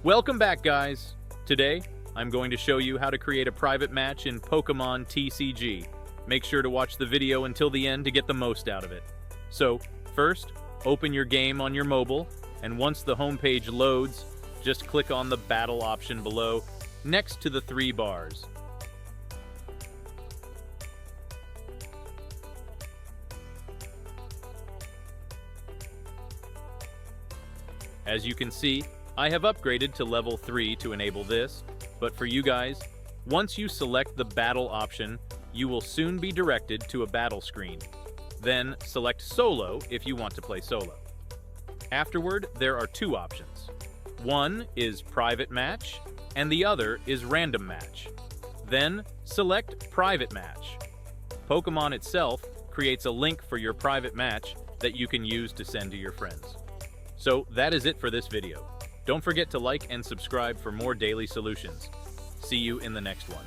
Welcome back, guys! Today, I'm going to show you how to create a private match in Pokemon TCG. Make sure to watch the video until the end to get the most out of it. So, first, open your game on your mobile, and once the homepage loads, just click on the Battle option below, next to the 3 bars. As you can see, I have upgraded to level 3 to enable this, but for you guys, once you select the Battle option, you will soon be directed to a battle screen. Then select Solo if you want to play solo. Afterward, there are 2 options. One is Private Match, and the other is Random Match. Then select Private Match. Pokemon itself creates a link for your private match that you can use to send to your friends. So that is it for this video. Don't forget to like and subscribe for more daily solutions. See you in the next one.